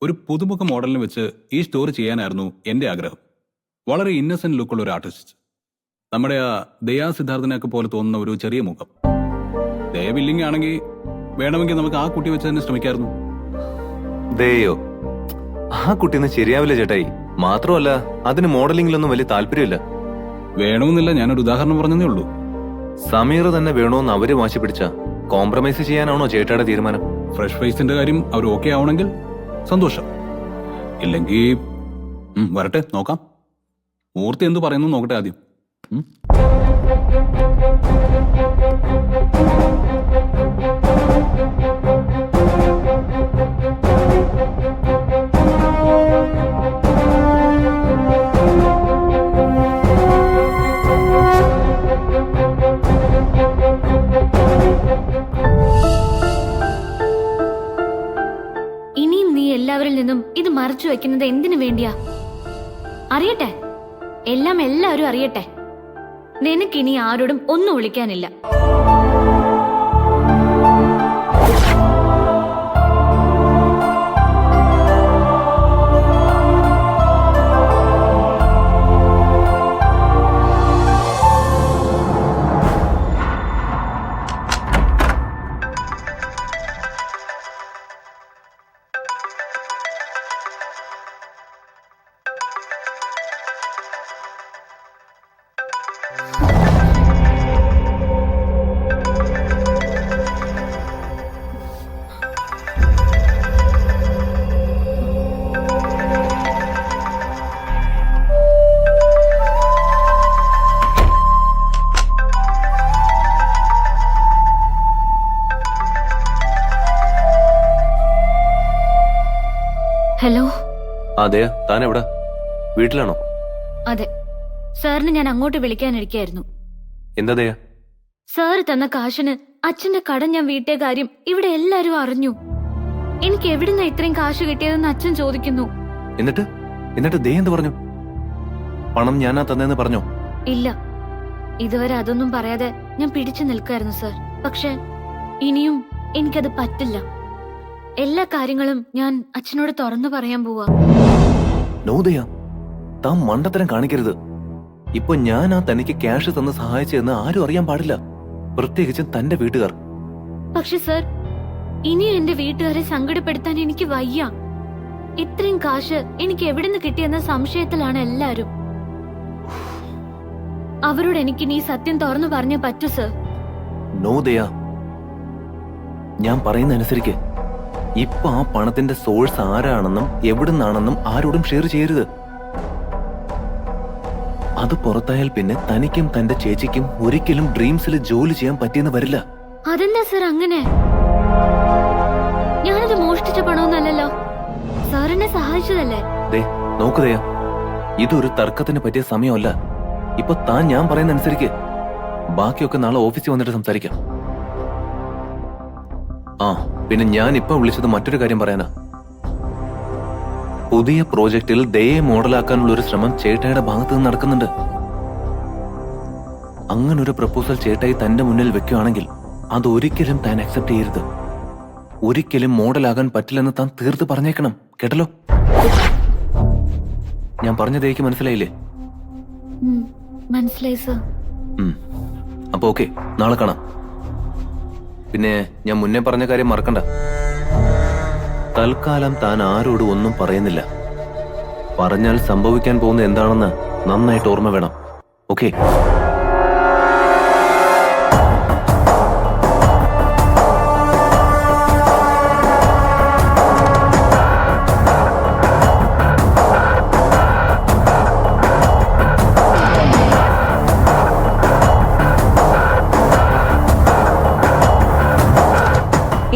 ഒരു പുതുമുഖ മോഡലിനെ വെച്ച് ഈ സ്റ്റോറി ചെയ്യാനായിരുന്നു എന്റെ ആഗ്രഹം. വളരെ ഇന്നസെന്റ് ലുക്കുള്ള ഒരു ആർട്ടിസ്റ്റ്. നമ്മുടെ ആ ദയാ സിദ്ധാർത്ഥിനൊക്കെ പോലെ തോന്നുന്ന ഒരു ചെറിയ മുഖം. ദയവില്ലിംഗ് ആണെങ്കിൽ വേണമെങ്കിൽ നമുക്ക് ആ കുട്ടി വെച്ച് തന്നെ ശ്രമിക്കായിരുന്നു. ദയോ, ആ കുട്ടിയൊന്നും ശരിയാവില്ല ചേട്ടായി. മാത്രമല്ല അതിന് മോഡലിംഗിലൊന്നും വലിയ താല്പര്യമില്ല. വേണമെന്നില്ല, ഞാനൊരു ഉദാഹരണം പറഞ്ഞതേ ഉള്ളൂ. സമീർ തന്നെ വേണോന്ന് അവര് വാശി പിടിച്ച കോംപ്രമൈസ് ചെയ്യാനാണോ ചേട്ടായുടെ തീരുമാനം? ഫ്രഷ് ഫേസിന്റെ കാര്യം അവർ ഓക്കെ ആവണമെങ്കിൽ സന്തോഷം. ഇല്ലെങ്കിൽ വരട്ടെ, നോക്കാം. മൂർത്തി എന്തു പറയുന്നു നോക്കട്ടെ ആദ്യം. ഇനിയും നീ എല്ലാവരിൽ നിന്നും ഇത് മറച്ചു വെക്കുന്നത് എന്തിനു വേണ്ടിയാ? അറിയട്ടെ, എല്ലാം എല്ലാവരും അറിയട്ടെ. നിനക്കിനി ആരോടും ഒന്നും വിളിക്കാനില്ല. ഹലോ. അതെ, താൻ എവിടെ? വീട്ടിലാണോ? അതെ, സാറിന് ഞാൻ അങ്ങോട്ട് വിളിക്കാനിരിക്കായിരുന്നു. എന്താ ദയ? സാറ് തന്ന കാശിന് അച്ഛന്റെ കടം ഞാൻ വീട്ടിയ കാര്യം ഇവിടെ എല്ലാരും അറിഞ്ഞു. എനിക്ക് എവിടുന്ന ഇത്രയും കാശ് കിട്ടിയതെന്ന് അച്ഛൻ ചോദിക്കുന്നു. എന്നിട്ട് ദയ എന്ത് പറഞ്ഞു? പണം ഞാനാ തന്നെന്ന് പറഞ്ഞോ? ഇല്ല, ഇതുവരെ അതൊന്നും പറയാതെ ഞാൻ പിടിച്ചു നിൽക്കായിരുന്നു സാർ. പക്ഷെ ഇനിയും എനിക്കത് പറ്റില്ല. എല്ലാ കാര്യങ്ങളും ഞാൻ അച്ഛനോട് തുറന്നു പറയാൻ പോവാ. നോദയ, താൻ മണ്ടത്തരം കാണിക്കരുത്. ഇപ്പൊ ഞാൻ ആ തനിക്ക് ക്യാഷ് തന്ന് സഹായിച്ചെന്ന് ആരും അറിയാൻ പാടില്ല, പ്രത്യേകിച്ചും തന്റെ വീട്ടുകാർ. പക്ഷെ സർ, ഇനിയും എന്റെ വീട്ടുകാരെ സങ്കടപ്പെടുത്താൻ എനിക്ക് വയ്യ. ഇത്രയും കാശ് എനിക്ക് എവിടുന്ന് കിട്ടിയെന്ന സംശയത്തിലാണ് എല്ലാരും. അവരോട് എനിക്ക് നീ സത്യം തുറന്നു പറഞ്ഞേ പറ്റൂ സർ. നോദയ, ഞാൻ പറയുന്ന അനുസരിക്ക്. ഇപ്പൊ ആ പണത്തിന്റെ സോഴ്സ് ആരാണെന്നും എവിടുന്നാണെന്നും ആരോടും ഷെയർ ചെയ്യരുത്. അത് പുറത്തായാൽ പിന്നെ തനിക്കും തന്റെ ചേച്ചിക്കും ഒരിക്കലും ഡ്രീംസിൽ ജോലി ചെയ്യാൻ പറ്റിയെന്ന് വരില്ല. അതെന്താ സർ അങ്ങനെ? ഞാനത് മോഷ്ടിച്ച പണമൊന്നല്ലല്ലോ, സാർ എന്നെ സഹായിച്ചതല്ലേ. ദേ നോക്കുതയാ, ഇതൊരു തർക്കത്തിന് പറ്റിയ സമയമല്ല. ഇപ്പൊ താൻ ഞാൻ പറയുന്ന അനുസരിക്ക്. ബാക്കിയൊക്കെ നാളെ ഓഫീസിൽ വന്നിട്ട് സംസാരിക്കാം. ആ പിന്നെ ഞാൻ ഇപ്പൊ വിളിച്ചത് മറ്റൊരു കാര്യം പറയാനാ. പുതിയ പ്രോജക്റ്റിൽ ദയെ മോഡലാക്കാനുള്ള ഒരു ശ്രമം ചേട്ടായുടെ ഭാഗത്ത് നിന്ന് നടക്കുന്നുണ്ട്. അങ്ങനൊരു പ്രപ്പോസൽ ചേട്ടായി തന്റെ മുന്നിൽ വെക്കുകയാണെങ്കിൽ അത് ഒരിക്കലും താൻ അക്സെപ്റ്റ് ചെയ്യരുത്. ഒരിക്കലും മോഡലാകാൻ പറ്റില്ലെന്ന് താൻ തീർത്ത് പറഞ്ഞേക്കണം, കേട്ടല്ലോ? ഞാൻ പറഞ്ഞ ദയക്ക് മനസ്സിലായില്ലേ? മനസ്സിലായി സർ. അപ്പൊ ഓക്കെ, നാളെ കാണാം. പിന്നെ ഞാൻ മുന്നേ പറഞ്ഞ കാര്യം മറക്കണ്ട. തൽക്കാലം താൻ ആരോടും ഒന്നും പറയുന്നില്ല. പറഞ്ഞാൽ സംഭവിക്കാൻ പോകുന്ന എന്താണെന്ന് നന്നായിട്ട് ഓർമ്മ വേണം, ഓക്കെ?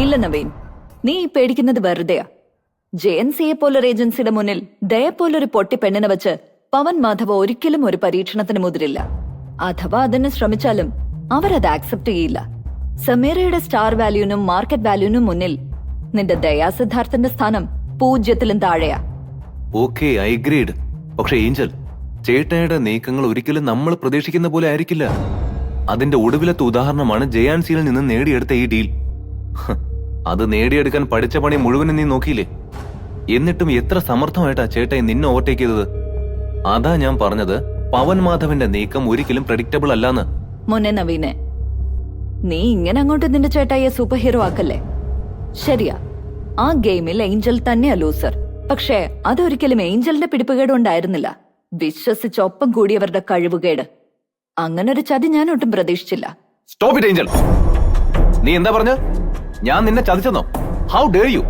ഇല്ല നവീൻ, നീ പേടിക്കുന്നത് വെറുതെയാ. JNCയെ പോലൊരു ഏജൻസിയുടെ മുന്നിൽ ദയ പോലൊരു പൊട്ടി പെണ്ണിനെ വെച്ച് പവൻ മാധവ ഒരിക്കലും ഒരു പരീക്ഷണത്തിന് മുതിരില്ല. അഥവാ അതിന് ശ്രമിച്ചാലും അവരത് ആക്സെപ്റ്റ് ചെയ്യില്ല. സമീറയുടെ സ്റ്റാർ വാല്യൂനും മാർക്കറ്റ് വാല്യൂനും മുന്നിൽ നിന്റെ ദയാ സിദ്ധാർത്ഥന്റെ സ്ഥാനം 0 താഴെയാ. Okay, I agreed. പക്ഷെ ഏഞ്ചൽ, ചേട്ടയുടെ നീക്കങ്ങൾ ഒരിക്കലും നമ്മൾ പ്രതീക്ഷിക്കുന്ന പോലെ ആയിരിക്കില്ല. അതിന്റെ ഒടുവിലത്തെ ഉദാഹരണമാണ് JNCയിൽ നിന്ന് നേടിയെടുത്ത ഈ ഡീൽ. അത് നേടിയെടുക്കാൻ പഠിച്ച പണി മുഴുവനും നീ നോക്കിയില്ലേ? എന്നിട്ടും എത്ര സമർത്ഥമായിട്ടാ ചേട്ടായി നിന്നെ ഓവർടേക്ക് ചെയ്തത്. അതാ ഞാൻ പറഞ്ഞത് പവൻ മാധവന്റെ നീക്കം ഒരിക്കലും പ്രഡിക്റ്റബിൾ അല്ലാന്ന്. മോനെ നവീനെ, നീ ഇങ്ങനെ അങ്ങോട്ട് നിന്റെ ചേട്ടായിയെ സൂപ്പർ ഹീറോ ആക്കല്ലേ. ശരിയാ, ആ ഗെയിമിൽ ഏഞ്ചൽ തന്നെയാ ലൂസർ. പക്ഷേ അതൊരിക്കലും ഏഞ്ചലിന്റെ പിടിപ്പുകേട് ഉണ്ടായിരുന്നില്ല, വിശ്വസിച്ചൊപ്പം കൂടിയവരുടെ കഴിവുകേട്. അങ്ങനൊരു ചതി ഞാൻ ഒട്ടും പ്രതീക്ഷിച്ചില്ല. Stop it Angel. നീ എന്താ പറഞ്ഞ? ഞാൻ നിന്നെ ചതിച്ചെന്നോ? How dare you?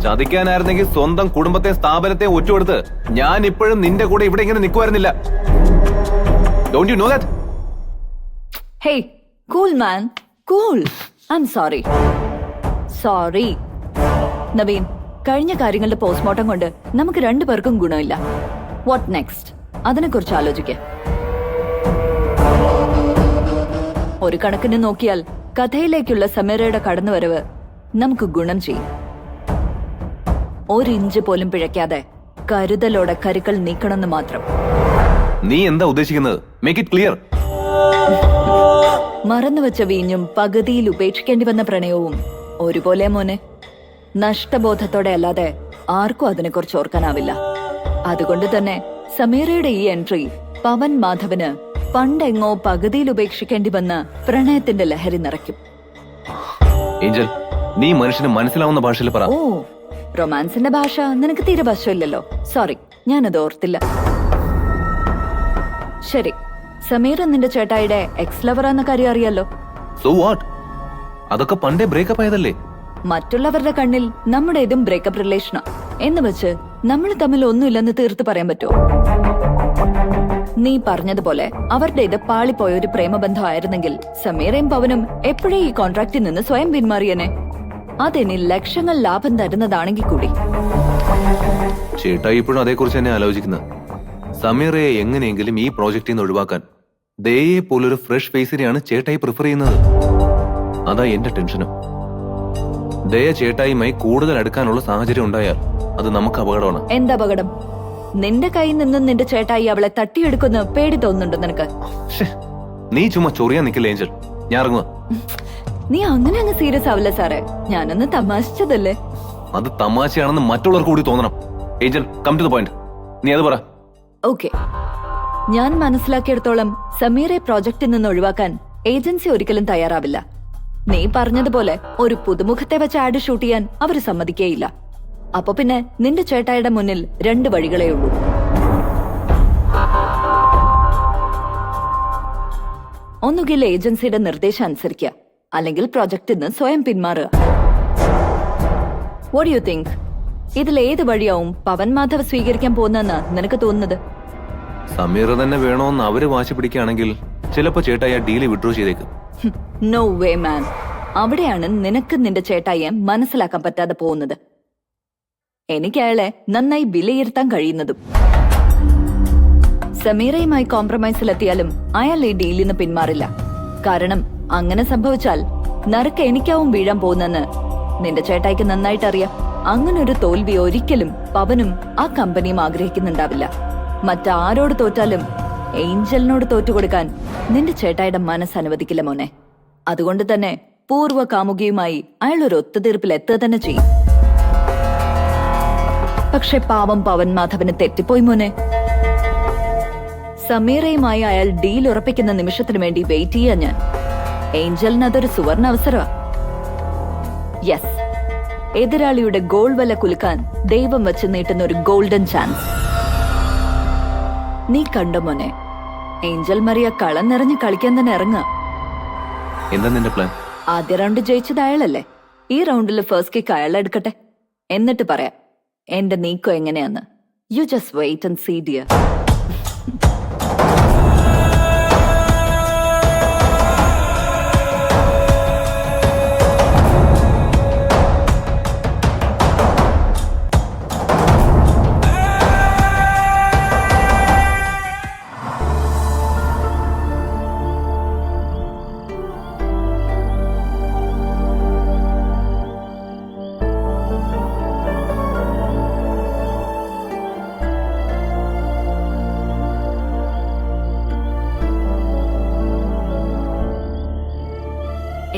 ചതിക്കാനായിരുന്നെങ്കിൽ സ്വന്തം കുടുംബത്തെ സ്ഥാപനത്തെ ഒറ്റുകൊടുത്ത് ഞാൻ ഇപ്പോഴും നിന്റെ കൂടെ ഇവിടെ ഇങ്ങനെ നിൽക്കുമായിരുന്നില്ല. Don't you know that? Hey cool man, cool. I am sorry. Sorry Naveen, കഴിഞ്ഞ കാര്യങ്ങളുടെ പോസ്റ്റ്മോർട്ടം കൊണ്ട് നമുക്ക് രണ്ടുപേർക്കും ഗുണമില്ല. What next? അതിനെക്കുറിച്ച് ആലോചിക്കേ. ഒരു കണക്കിന് നോക്കിയാൽ കഥയിലേക്കുള്ള സമീറയുടെ കടന്നുവരവ് നമുക്ക് ഗുണം ചെയ്യും. ഒരു ഇഞ്ച് പോലും പിഴയ്ക്കാതെ കരുതലോടെ കരുക്കൾ നീക്കണമെന്ന് മാത്രം. നീ എന്താ ഉദ്ദേശിക്കുന്നത്? Make it clear. മറന്നുവെച്ച വീഞ്ഞും പകുതിയിൽ ഉപേക്ഷിക്കേണ്ടി വന്ന പ്രണയവും ഒരുപോലെ മോനെ. നഷ്ടബോധത്തോടെ അല്ലാതെ ആർക്കും അതിനെക്കുറിച്ച് ഓർക്കാനാവില്ല. അതുകൊണ്ട് തന്നെ സമീറയുടെ ഈ എൻട്രി പവൻ മാധവന് പണ്ടെങ്ങോ പകുതിയിൽ ഉപേക്ഷിക്കേണ്ടി വന്ന പ്രണയത്തിന്റെ ലഹരി നിറയ്ക്കും. ഏഞ്ചൽ, നീ മനുഷ്യന് മനസ്സിലാവുന്ന ഭാഷയിൽ പറ. ഓ, റൊമാൻസിന്റെ ഭാഷ നിനക്ക് തീരെ വശമില്ലല്ലോ. സോറി, ഞാനത് ഓർത്തില്ല. ശരി, സമീർ നിന്റെ ചേട്ടായിയുടെ എക്സ് ലവർ എന്ന കാര്യം അറിയാലോ. So what? അതൊക്കെ പണ്ടേ ബ്രേക്കപ്പ് ആയതല്ലേ. മറ്റുള്ളവരുടെ കണ്ണിൽ നമ്മുടെ ഇതും ബ്രേക്കപ്പ് റിലേഷനാ എന്ന് വെച്ച് നമ്മൾ തമ്മിൽ ഒന്നുമില്ലെന്ന് തീർത്ത് പറയാൻ പറ്റുമോ? നീ പറഞ്ഞതുപോലെ അവരുടെ ഇത് പാളിപ്പോയ ഒരു പ്രേമബന്ധമായിരുന്നെങ്കിൽ സമീറയും പവനും എപ്പോഴേ ഈ കോൺട്രാക്റ്റിൽ നിന്ന് സ്വയം പിന്മാറിയനെ. അതിനി ലക്ഷങ്ങൾ ലാഭം തരുന്നതാണെങ്കിൽ കൂടി. ചേട്ടായി ഇപ്പോഴും അതേക്കുറിച്ച് തന്നെ ആലോചിക്കുന്നത്. സമീറയെ എങ്ങനെയെങ്കിലും ഈ പ്രോജക്റ്റിൽ നിന്ന് ഒഴിവാക്കാൻ ദയയെ പോലൊരു ഫ്രഷ് ഫേസിനെയാണ് ചേട്ടായി പ്രിഫർ ചെയ്യുന്നത്. അതാ എന്റെ ടെൻഷനും. ദയ ചേട്ടായിയുമായി കൂടുതൽ അടുക്കാനുള്ള സാഹചര്യം ഉണ്ടായാൽ അത് നമുക്ക് അപകടമാണ്. എന്താ അപകടം? നിന്റെ കയ്യിൽ നിന്നും നിന്റെ ചേട്ടായി അവളെ തട്ടിയെടുക്കുന്ന പേടി തോന്നുന്നുണ്ടോ നിനക്ക്? നീ ചുമ്മാ ചൊറിയാൻ നിൽക്കില്ല ഏഞ്ചൽ. ഞാൻ ഇറങ്ങുക. നീ അങ്ങനെ അങ്ങ് സീരിയസ് ആവില്ല സാറേ, ഞാനൊന്ന് തമാശിച്ചതല്ലേ. അത് തമാശയാണെന്ന് മറ്റുള്ളവർക്ക് കൂടി തോന്നണം. Angel, come to the point. നീ അത് പറ. ഓക്കെ, ഞാൻ മനസ്സിലാക്കിയെടുത്തോളം സമീറെ പ്രോജക്റ്റിൽ നിന്ന് ഒഴിവാക്കാൻ ഏജൻസി ഒരിക്കലും തയ്യാറാവില്ല. നീ പറഞ്ഞതുപോലെ ഒരു പുതുമുഖത്തെ വെച്ച് ആഡ് ഷൂട്ട് ചെയ്യാൻ അവര് സമ്മതിക്കേയില്ല. അപ്പൊ പിന്നെ നിന്റെ ചേട്ടായിയുടെ മുന്നിൽ രണ്ട് വഴികളേ ഉള്ളൂ. ഒന്നുകിൽ ഏജൻസിയുടെ നിർദ്ദേശം അനുസരിക്കുക, അല്ലെങ്കിൽ പ്രോജക്റ്റിൽ നിന്ന് സ്വയം പിന്മാറുക. What you think? ഇതിലേത് വഴിയാവും പവൻ മാധവ് സ്വീകരിക്കാൻ പോകുന്നെന്നാ നിനക്ക് തോന്നുന്നത്? സമീർ തന്നെ വേണോന്ന് അവര് വാശി പിടിക്കുകയാണെങ്കിൽ ചിലപ്പോ ചേട്ടായി ആ ഡീല് വിഡ്രോ ചെയ്തേക്കും. നോ വേ മാൻ. അവിടെയാണ് നിനക്ക് നിന്റെ ചേട്ടായിയെ മനസ്സിലാക്കാൻ പറ്റാതെ പോകുന്നത്. എനിക്ക് അയാളെ നന്നായി വിലയിരുത്താൻ കഴിയുന്നതും. സമീറയുമായി കോംപ്രമൈസിലെത്തിയാലും അയാൾ ഈ ഡീലിന് പിന്മാറില്ല. കാരണം അങ്ങനെ സംഭവിച്ചാൽ നറുക്ക് എനിക്കാവും വീഴാൻ പോകുന്നെന്ന് നിന്റെ ചേട്ടായിക്ക് നന്നായിട്ട് അറിയാം. അങ്ങനൊരു തോൽവി ഒരിക്കലും പവനും ആ കമ്പനിയും ആഗ്രഹിക്കുന്നുണ്ടാവില്ല. മറ്റാരോട് തോറ്റാലും ഏഞ്ചലിനോട് തോറ്റുകൊടുക്കാൻ നിന്റെ ചേട്ടായിയുടെ മനസ്സ് അനുവദിക്കില്ല മോനെ. അതുകൊണ്ട് തന്നെ പൂർവ്വ കാമുകിയുമായി അയാൾ ഒരു ഒത്തുതീർപ്പിൽ എത്തുക തന്നെ ചെയ്യും. പക്ഷെ പാവം പവൻ മാധവന് തെറ്റിപ്പോയി മോനെ. സമീറയുമായി അയാൾ ഡീൽ ഉറപ്പിക്കുന്ന നിമിഷത്തിന് വേണ്ടി വെയിറ്റ് ചെയ്യാൻ ഞാൻ. ഏഞ്ചലിന് അതൊരു സുവർണ അവസരമാ. യെസ്, എതിരാളിയുടെ ഗോൾ വല കുലുക്കാൻ ദൈവം വെച്ച് നീട്ടുന്ന ഒരു ഗോൾഡൻ ചാൻസ്. നീ കണ്ടോ മോനെ, ഏഞ്ചൽ മറിയ കളം നിറഞ്ഞ് കളിക്കാൻ തന്നെ ഇറങ്ങുക. എന്താ നിന്റെ പ്ലാൻ? ആദ്യ റൗണ്ട് ജയിച്ചത് അയാളല്ലേ. ഈ റൗണ്ടിൽ ഫസ്റ്റ് കിക്ക് അയാൾ എടുക്കട്ടെ, എന്നിട്ട് പറയാം എന്റെ നീക്കം എങ്ങനെയാന്ന്. You just wait and see dear.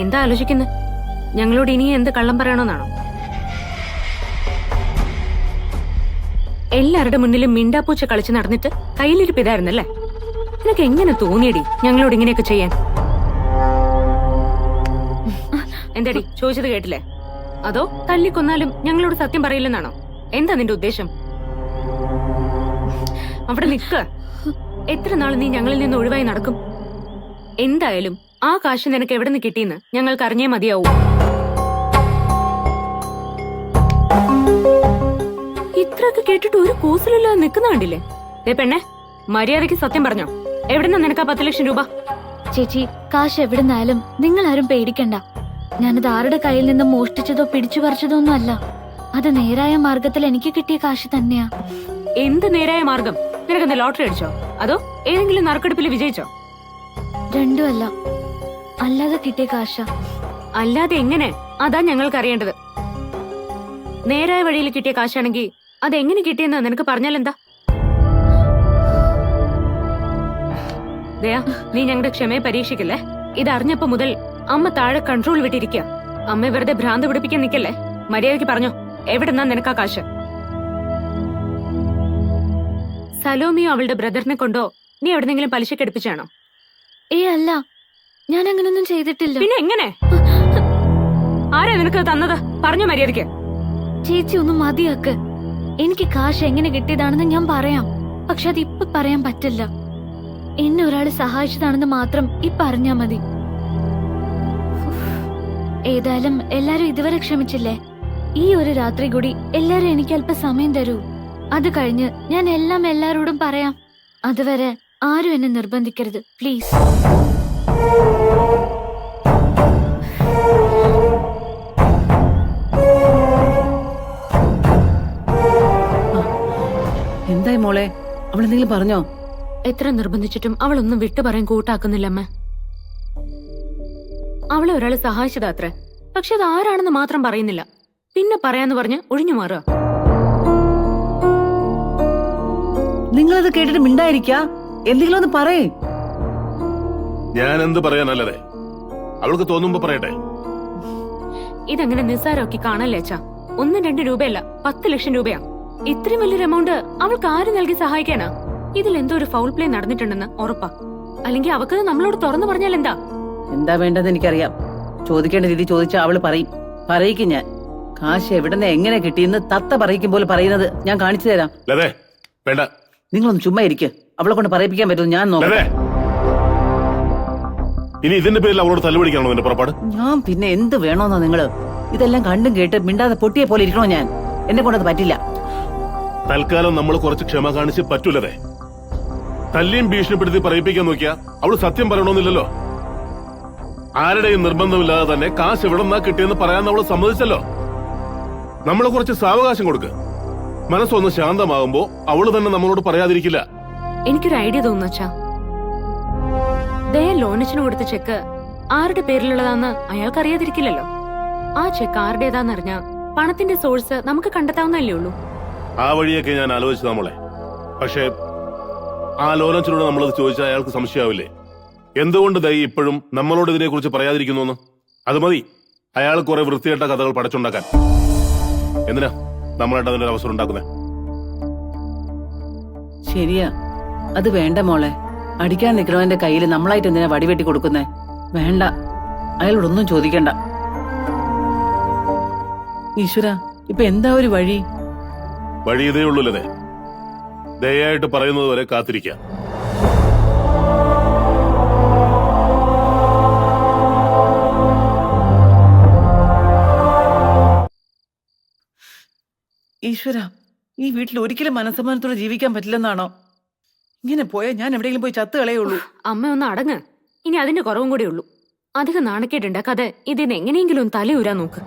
എന്താ ആലോചിക്കുന്നത്? ഞങ്ങളോട് ഇനിയും എന്ത് കള്ളം പറയണമെന്നാണോ? എല്ലാവരുടെ മുന്നിലും മിണ്ടാപ്പൂച്ച കളിച്ച് നടന്നിട്ട് കയ്യിലിരിപ്പിതായിരുന്നല്ലേ? നിനക്ക് എങ്ങനെ തോന്നിയടി ഞങ്ങളോട് ഇങ്ങനെയൊക്കെ ചെയ്യാൻ? എന്താടി ചോദിച്ചത് കേട്ടില്ലേ? അതോ തല്ലിക്കൊന്നാലും ഞങ്ങളോട് സത്യം പറയില്ലെന്നാണോ? എന്താ നിന്റെ ഉദ്ദേശം? അവിടെ നിൽക്ക. എത്ര നാൾ നീ ഞങ്ങളിൽ നിന്ന് ഒഴിവായി നടക്കും? എന്തായാലും ആ കാശ് നിനക്ക് എവിടെ നിന്ന് കിട്ടിയെന്ന് ഞങ്ങൾക്ക് അറിഞ്ഞേ മതിയാവൂ. ഇത്രയൊക്കെ കേട്ടിട്ട് ഒരു കൂസലില്ലാതെ നിൽക്കുന്ന കണ്ടില്ലേ? പെണ്ണെ, മര്യാദയ്ക്ക് സത്യം പറഞ്ഞോ, എവിടെന്നാ നിനക്ക് ആ 10 ലക്ഷം രൂപ? ചേച്ചി, കാശ് എവിടുന്നായാലും നിങ്ങൾ ആരും പേടിക്കണ്ട. ഞാനത് ആരുടെ കയ്യിൽ നിന്നും മോഷ്ടിച്ചതോ പിടിച്ചു പറിച്ചതോ ഒന്നും അല്ല. അത് നേരായ മാർഗത്തിൽ എനിക്ക് കിട്ടിയ കാശ് തന്നെയാ. എന്ത് നേരായ മാർഗം? നിനക്കെന്താ ലോട്ടറി അടിച്ചോ? അതോ ഏതെങ്കിലും നറുക്കെടുപ്പിൽ വിജയിച്ചോ? രണ്ടും അല്ല, അല്ലാതെ കിട്ടിയ കാശ. അല്ലാതെ എങ്ങനെ? അതാ ഞങ്ങൾക്ക് അറിയേണ്ടത്. നേരായ വഴിയിൽ കിട്ടിയ കാശാണെങ്കിൽ അതെങ്ങനെ കിട്ടിയെന്ന് നിനക്ക് പറഞ്ഞാലെന്താ? ദയാ, നീ ഞങ്ങളുടെ ക്ഷമയെ പരീക്ഷിക്കല്ലേ? ഇതറിഞ്ഞപ്പോ മുതൽ അമ്മ താഴെ കൺട്രോൾ വിട്ടിരിക്കുക. അമ്മ വെറുതെ ഭ്രാന്ത് പിടിപ്പിക്കാൻ നിക്കല്ലേ. മര്യാദയ്ക്ക് പറഞ്ഞോ, എവിടെന്നാ നിനക്കാ കാശ്? സലോമിയോ അവളുടെ ബ്രദറിനെ കൊണ്ടോ നീ എവിടെന്നെങ്കിലും പലിശക്ക് എടുപ്പിച്ചാണോ? അല്ല, ഞാൻ അങ്ങനൊന്നും ചെയ്തിട്ടില്ല. പിന്നെ എങ്ങനെ? ആരാ നിനക്ക് തന്നത്? പറഞ്ഞോ മര്യാദയ്ക്ക്. ചേച്ചി ഒന്ന് മതിയാക്ക്. എനിക്ക് കാശ് എങ്ങനെ കിട്ടിയതാണെന്ന് ഞാൻ പറയാം. പക്ഷെ അത് ഇപ്പൊ പറയാൻ പറ്റില്ല. എന്നെ ഒരാള് സഹായിച്ചതാണെന്ന് മാത്രം ഇപ്പൊ അറിഞ്ഞാ മതി. ഏതായാലും എല്ലാരും ഇതുവരെ ക്ഷമിച്ചില്ലേ? ഈ ഒരു രാത്രി കൂടി എല്ലാരും എനിക്ക് അല്പ സമയം തരൂ. അത് കഴിഞ്ഞ് ഞാൻ എല്ലാം എല്ലാരോടും പറയാം. അതുവരെ ആരും എന്നെ നിർബന്ധിക്കരുത്, പ്ലീസ്. എന്തായി മോളെ, അവളെന്തെങ്കിലും പറഞ്ഞോ? എത്ര നിർബന്ധിച്ചിട്ടും അവളൊന്നും വിട്ടു പറയാൻ കൂട്ടാക്കുന്നില്ല അമ്മ. അവളെ ഒരാള് സഹായിച്ചതാ അത്ര. പക്ഷെ അത് ആരാണെന്ന് മാത്രം പറയുന്നില്ല. പിന്നെ പറയാന്ന് പറഞ്ഞ് ഒഴിഞ്ഞു മാറുക. നിങ്ങളത് കേട്ടിട്ട് മിണ്ടായിരിക്ക. എന്തെങ്കിലും ഒന്ന് പറയേ. ഞാൻ എന്ത് പറയാനല്ലേ? അവൾക്ക് തോന്നുമ്പോ പറയട്ടെ. ഇതങ്ങനെ നിസ്സാരമൊക്കെ കാണല്ലേ അച്ഛാ? 1-2 രൂപയല്ല, 10 ലക്ഷം രൂപയാ. ഇത്രയും വലിയൊരു എമൗണ്ട് അവൾക്ക് ആര് നൽകി സഹായിക്കാനാ? ഇതിൽ എന്തോ ഒരു ഫൗൾ പ്ലേ നടന്നിട്ടുണ്ടെന്ന് ഉറപ്പാ. അല്ലെങ്കിൽ അവക്കത് നമ്മളോട് തുറന്നു പറഞ്ഞാൽ എന്താ? എന്താ വേണ്ടെന്ന് എനിക്കറിയാം. ചോദിക്കേണ്ട രീതി ചോദിച്ചാൽ അവള് പറയിക്കും. ഞാൻ കാശ് എവിടെന്ന് എങ്ങനെ കിട്ടിയെന്ന് തത്ത പറയിക്കും പോലെ പറയുന്നത് ഞാൻ കാണിച്ചു തരാം. വേണ്ട, നിങ്ങളൊന്ന് ചുമ്മാ ഇരിക്കുക. അവളെ കൊണ്ട് പറയിപ്പിക്കാൻ പറ്റും ഞാൻ നോക്കാം. ഇനി ഇതിന്റെ പേരിൽ അവളോട് തല്ലുപിടിക്കണോ നിന്റെ പുറപ്പാട്? ഞാൻ പിന്നെ എന്ത് വേണോന്നോ നിങ്ങള്? ഇതെല്ലാം കണ്ടും കേട്ട് മിണ്ടാതെ പൊട്ടിയെ പോലെ ഇരിക്കണോ ഞാൻ? എന്നെ കൊണ്ടത് പറ്റില്ല. തൽക്കാലം നമ്മൾ കുറച്ച് ക്ഷമ കാണിച്ച് പറ്റൂലതേ. തല്ലിയും ഭീഷണിപ്പെടുത്തി പറയിപ്പിക്കാൻ നോക്കിയാ അവള് സത്യം പറയണമെന്നില്ലല്ലോ. ആരുടെയും നിർബന്ധമില്ലാതെ തന്നെ കാശ് എവിടെന്നാ കിട്ടിയെന്ന് പറയാൻ അവള് സമ്മതിച്ചല്ലോ. നമ്മള് കുറച്ച് സാവകാശം കൊടുക്ക്. മനസ്സൊന്ന് ശാന്തമാകുമ്പോ അവള് തന്നെ നമ്മളോട് പറയാതിരിക്കില്ല. എനിക്കൊരു ഐഡിയ തോന്നുന്നു അച്ഛാ. ദയ ലോനച്ചിന് കൊടുത്ത ചെക്ക് ആരുടെ പേരിലുള്ളതാന്ന് അയാൾക്ക് അറിയാതിരിക്കില്ലല്ലോ. ആ ചെക്ക് ആരുടേതാന്നറിഞ്ഞ പണത്തിന്റെ സോഴ്സ് നമുക്ക് കണ്ടെത്താവുന്നല്ലേ ഉള്ളൂ. ആ വഴിയൊക്കെ ഞാൻ ആലോചിച്ചു നമ്മളെ. പക്ഷേ ആ ലോനച്ചനോട് നമ്മളത് ചോദിച്ചാൽ അയാൾക്ക് സംശയാവില്ലേ? എന്തുകൊണ്ട് ദൈ ഇപ്പോഴും നമ്മളോട് ഇതിനെ കുറിച്ച് പറയാതിരിക്കുന്നു? അത് മതി അയാൾ കുറെ വൃത്തികെട്ട കഥകൾ പടച്ചുണ്ടാക്കാൻ. എന്തിനാ നമ്മളായിട്ട് അതിന്റെ അവസരം ഉണ്ടാക്കുന്നേ? ശരിയാ, അത് വേണ്ട മോളെ. അടിക്കാൻ നിൽക്കണവന്റെ കയ്യിൽ നമ്മളായിട്ട് എന്തിനാ വടിവെട്ടി കൊടുക്കുന്നേ? വേണ്ട, അയാളോടൊന്നും ചോദിക്കണ്ട. ഈശ്വര, ഇപ്പൊ എന്താ ഒരു വഴി? വഴി ഇതേ ഉള്ളൂല്ലേ? ദയായിട്ട് പറയുന്നത് വരെ കാത്തിരിക്കാം. ഈശ്വര, ഈ വീട്ടിൽ ഒരിക്കലും മനസ്സമാനത്തോടെ ജീവിക്കാൻ പറ്റില്ലെന്നാണോ? ഇങ്ങനെ പോയാൽ ഞാൻ എവിടെയെങ്കിലും പോയി ചത്തു കളയുള്ളൂ. അമ്മ ഒന്ന് അടങ്ങ്. ഇനി അതിന്റെ കുറവും കൂടെ ഉള്ളൂ. അധികം നാണക്കേടുണ്ടാക്കാതെ ഇതിന് എങ്ങനെയെങ്കിലും തലയൂരാൻ നോക്ക്.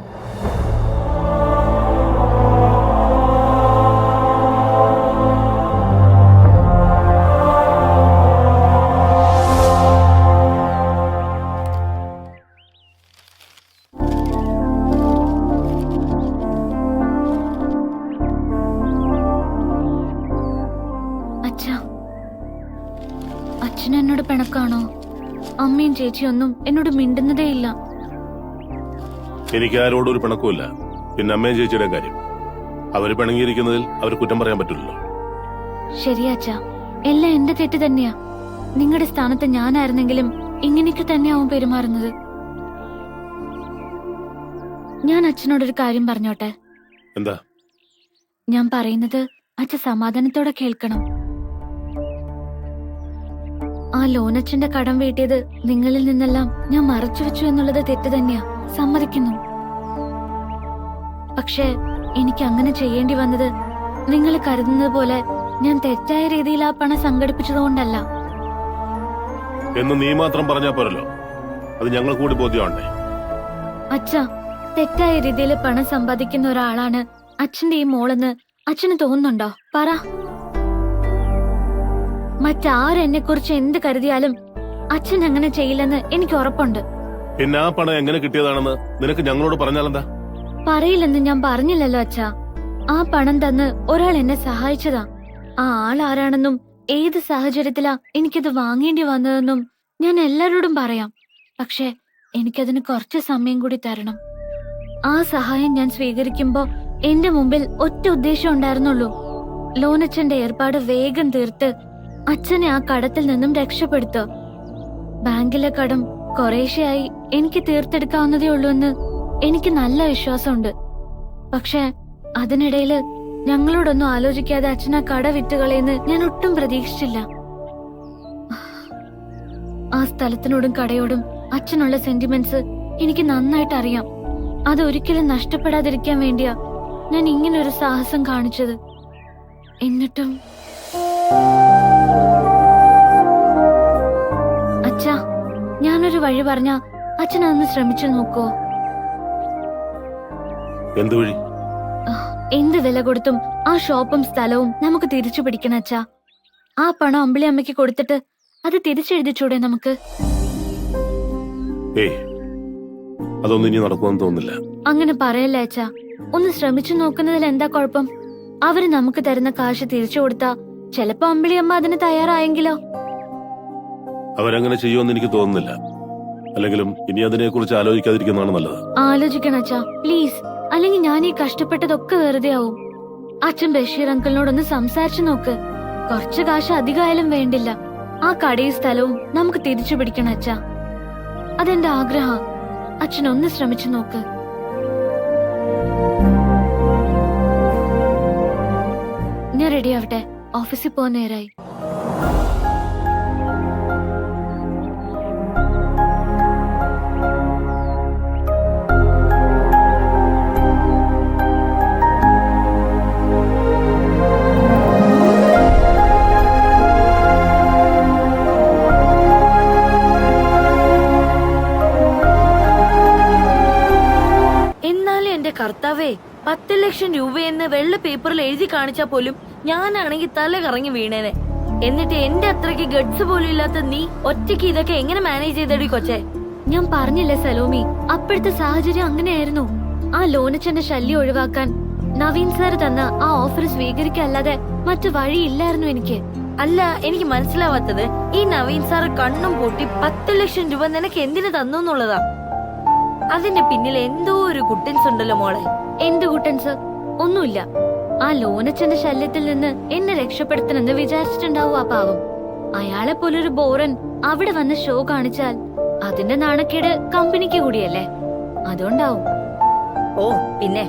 അച്ഛൻ എന്നോട് പിണക്കാണോ? അമ്മയും ചേച്ചിയും ഒന്നും എന്നോട് മിണ്ടുന്നതേ ഇല്ല. എനിക്ക് ആരോടും ഒരു പിണക്കുമില്ല. പിന്നെ അമ്മയും ചേച്ചിയുടെ കാര്യം അവര് പിണങ്ങിയിരിക്കുന്നതിൽ അവർ കുറ്റം പറയാൻ പറ്റില്ലല്ലോ. ശരിയാ അച്ഛാ, എല്ലാം എന്റെ തെറ്റ് തന്നെയാ. നിങ്ങളുടെ സ്ഥാനത്ത് ഞാനായിരുന്നെങ്കിലും ഇങ്ങനെയൊക്കെ തന്നെയാവും പെരുമാറുന്നത്. ഞാൻ അച്ഛനോടൊരു കാര്യം പറഞ്ഞോട്ടെ? എന്താ? ഞാൻ പറയുന്നത് അച്ഛൻ സമാധാനത്തോടെ കേൾക്കണം. ആ ലോനച്ഛന്റെ കടം വീട്ടിയത് നിങ്ങളിൽ നിന്നെല്ലാം ഞാൻ മറച്ചു വെച്ചു എന്നുള്ളത് തെറ്റ് തന്നെയാ, സമ്മതിക്കുന്നു. പക്ഷേ എനിക്ക് അങ്ങനെ ചെയ്യേണ്ടി വന്നത് നിങ്ങൾ കരുതുന്നത് പോലെ ഞാൻ തെറ്റായ രീതിയിൽ ആ പണം സംഘടിപ്പിച്ചതുകൊണ്ടല്ല. എന്ന് നീ മാത്രം പറഞ്ഞാ പോരല്ലോ, അത് ഞങ്ങൾ കൂടി ബോധ്യമാണ്ടേ? അച്ഛാ, തെറ്റായ രീതിയിൽ പണം സമ്പാദിക്കുന്ന ഒരാളാണ് അച്ഛന്റെ ഈ മോളെന്ന് അച്ഛന് തോന്നുന്നുണ്ടോ? പറ. മറ്റാരെന്നെ കുറിച്ച് എന്ത് കരുതിയാലും അച്ഛൻ അങ്ങനെ ചെയ്യില്ലെന്ന് എനിക്ക് ഉറപ്പുണ്ട്. പിന്നെ ആ പണം എങ്ങനെ കിട്ടിയതാണെന്ന് നിനക്ക് ഞങ്ങളോട് പറഞ്ഞാലെന്താ? പറയില്ലെന്ന് ഞാൻ പറഞ്ഞില്ലല്ലോ അച്ഛാ. ആ പണം തന്ന് ഒരാൾ എന്നെ സഹായിച്ചതാ. ആ ആൾ ആരാണെന്നും ഏത് സാഹചര്യത്തിലാ എനിക്കത് വാങ്ങേണ്ടി വന്നതെന്നും ഞാൻ എല്ലാരോടും പറയാം. പക്ഷെ എനിക്കതിന് കുറച്ച് സമയം കൂടി തരണം. ആ സഹായം ഞാൻ സ്വീകരിക്കുമ്പോ എന്റെ മുമ്പിൽ ഒറ്റ ഉദ്ദേശം ഉണ്ടായിരുന്നുള്ളൂ. ലോനച്ഛന്റെ ഏർപ്പാട് വേഗം തീർത്ത് അച്ഛനെ ആ കടത്തിൽ നിന്നും രക്ഷപ്പെടുത്തുക. ബാങ്കിലെ കടം കുറേശ്ശെയായി എനിക്ക് തീർത്തെടുക്കാവുന്നതേ ഉള്ളൂ എന്ന് എനിക്ക് നല്ല വിശ്വാസമുണ്ട്. പക്ഷെ അതിനിടയില് ഞങ്ങളോടൊന്നും ആലോചിക്കാതെ അച്ഛൻ ആ കട വിറ്റുകളയെന്ന് ഞാൻ ഒട്ടും പ്രതീക്ഷിച്ചില്ല. ആ സ്ഥലത്തിനോടും കടയോടും അച്ഛനുള്ള സെന്റിമെന്റ്സ് എനിക്ക് നന്നായിട്ട് അറിയാം. അതൊരിക്കലും നഷ്ടപ്പെടാതിരിക്കാൻ വേണ്ടിയാ ഞാൻ ഇങ്ങനൊരു സാഹസം കാണിച്ചത്. എന്നിട്ടും അച്ഛാ, ഞാനൊരു വഴി പറഞ്ഞ അച്ഛൻ അതൊന്ന് ശ്രമിച്ചു നോക്കോ? എന്ത് വഴി? എന്ത് വില കൊടുത്തും ആ ഷോപ്പും സ്ഥലവും നമുക്ക് തിരിച്ചു പിടിക്കണം അച്ഛാ. ആ പണം അമ്പിളി അമ്മയ്ക്ക് കൊടുത്തിട്ട് അത് തിരിച്ചെഴുതിച്ചൂടെ നമുക്ക്? അതൊന്നും ഇനി നടക്കുമെന്ന് തോന്നുന്നില്ല. അങ്ങനെ പറയല്ലേ അച്ഛാ. ഒന്ന് ശ്രമിച്ചു നോക്കുന്നതിൽ എന്താ കുഴപ്പം? അവര് നമുക്ക് തരുന്ന കാശ് തിരിച്ചു കൊടുത്താ ചിലപ്പോ അമ്പിളി അമ്മ അതിന് തയ്യാറായെങ്കിലോ? അവരങ്ങനെ ചെയ്യുമെന്ന് എനിക്ക് തോന്നുന്നില്ല. അല്ലെങ്കിലും ഇനി അതിനെക്കുറിച്ച് ആലോചിക്കാതിരിക്കുന്നതാണ് നല്ലത്. ആലോചിക്കണം അച്ഛാ, പ്ലീസ്. അല്ലെങ്കിൽ ഞാൻ ഈ കഷ്ടപ്പെട്ടതൊക്കെ വെറുതെ ആവും. അച്ഛൻ ബഷീർ അങ്കിളിനോടൊന്ന് സംസാരിച്ചു നോക്ക്. കുറച്ച് കാശ് അധികമായാലും വേണ്ടില്ല. ആ കടയും സ്ഥലവും നമുക്ക് തിരിച്ചു പിടിക്കണം അച്ഛാ. അതെന്റെ ആഗ്രഹം. അച്ഛൻ ഒന്ന് ശ്രമിച്ചു നോക്ക്. ഞാൻ റെഡി ആവട്ടെ, ഓഫീസിൽ പോകാൻ നേരായി. കർത്താവേ, 10 ലക്ഷം രൂപയെന്ന് വെള്ള പേപ്പറിൽ എഴുതി കാണിച്ചാ പോലും ഞാനാണെങ്കിൽ തല കറങ്ങി വീണേനെ. എന്നിട്ട് എന്റെ അത്രയ്ക്ക് ഗഡ്സ് പോലും ഇല്ലാത്ത നീ ഒറ്റയ്ക്ക് ഇതൊക്കെ എങ്ങനെ മാനേജ് ചെയ്തടി കൊച്ചേ? ഞാൻ പറഞ്ഞില്ലേ സലോമി, അപ്പോഴത്തെ സാഹചര്യം അങ്ങനെയായിരുന്നു. ആ ലോനച്ചന്റെ ശല്യം ഒഴിവാക്കാൻ നവീൻ സാർ തന്ന ആ ഓഫർ സ്വീകരിക്കല്ലാതെ മറ്റു വഴിയില്ലായിരുന്നു എനിക്ക്. അല്ല, എനിക്ക് മനസ്സിലാവാത്തത് ഈ നവീൻ സാർ കണ്ണും പൂട്ടി 10 ലക്ഷം രൂപ നിനക്ക് എന്തിനു തന്നു എന്നുള്ളതാ. അതിന്റെ പിന്നിൽ എന്തോ ഒരു കുട്ടൻസ് ഉണ്ടല്ലോ മോളെ. എന്ത് കുട്ടൻസ്? ഒന്നുമില്ല. ആ ലോനച്ചന്റെ ശല്യത്തിൽ നിന്ന് എന്നെ രക്ഷപ്പെടുത്തണമെന്ന് വിചാരിച്ചിട്ടുണ്ടാവും ആ പാവം. അയാളെ പോലൊരു ബോറൻ അവിടെ വന്ന് ഷോ കാണിച്ചാൽ അതിന്റെ നാണക്കേട് കമ്പനിക്ക് കൂടിയല്ലേ, അതുകൊണ്ടാവും. ഓ പിന്നെ,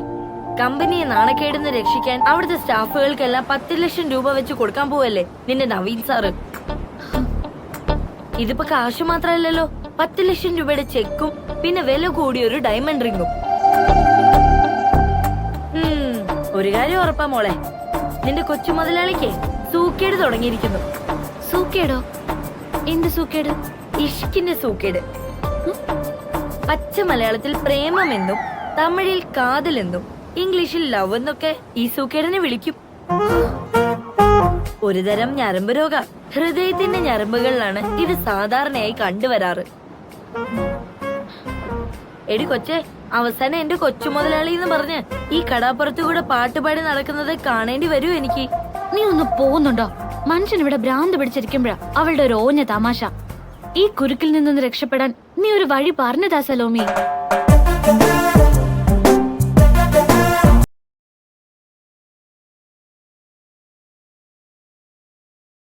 കമ്പനിയെ നാണക്കേടുന്ന് രക്ഷിക്കാൻ അവിടുത്തെ സ്റ്റാഫുകൾക്കെല്ലാം 10 ലക്ഷം രൂപ വെച്ച് കൊടുക്കാൻ പോവല്ലേ നിന്റെ നവീൻ സാറ്. ഇതിപ്പോ കാശ് മാത്രല്ലല്ലോ, 10 ലക്ഷം രൂപയുടെ ചെക്കും പിന്നെ വില കൂടിയ ഒരു ഡയമണ്ട് റിംഗും. ഒരു കാര്യം ഉറപ്പാ മോളെ, നിന്റെ കൊച്ചു മുതലാളിക്ക് സൂക്കേട് തുടങ്ങിയിരിക്കുന്നു. സൂക്കേടോ? എന്ത് സൂക്കേട്? ഇഷ്കിന്റെ സൂക്കേട്. പച്ച മലയാളത്തിൽ പ്രേമം എന്നും തമിഴിൽ കാതൽ എന്നും ഇംഗ്ലീഷിൽ ലവ് എന്നൊക്കെ ഈ സൂക്കേടിനെ വിളിക്കും. ഒരുതരം ഞരമ്പ് രോഗ. ഹൃദയത്തിന്റെ ഞരമ്പുകളിലാണ് ഇത് സാധാരണയായി കണ്ടുവരാറ്. എടി കൊച്ചെ, അവസാനം എന്റെ കൊച്ചു മുതലാളി എന്ന് പറഞ്ഞ് ഈ കടാപ്പുറത്തു കൂടെ പാട്ടുപാടി നടക്കുന്നത് കാണേണ്ടി വരൂ എനിക്ക്. നീ ഒന്ന് പോകുന്നുണ്ടോ? മനുഷ്യൻ ഇവിടെ ഭ്രാന്ത് പിടിച്ചിരിക്കുമ്പോഴാ അവളുടെ ഒരു ഓഞ്ഞ തമാശ. ഈ കുരുക്കിൽ നിന്നൊന്ന് രക്ഷപ്പെടാൻ നീ ഒരു വഴി പറഞ്ഞതാ സലോമി.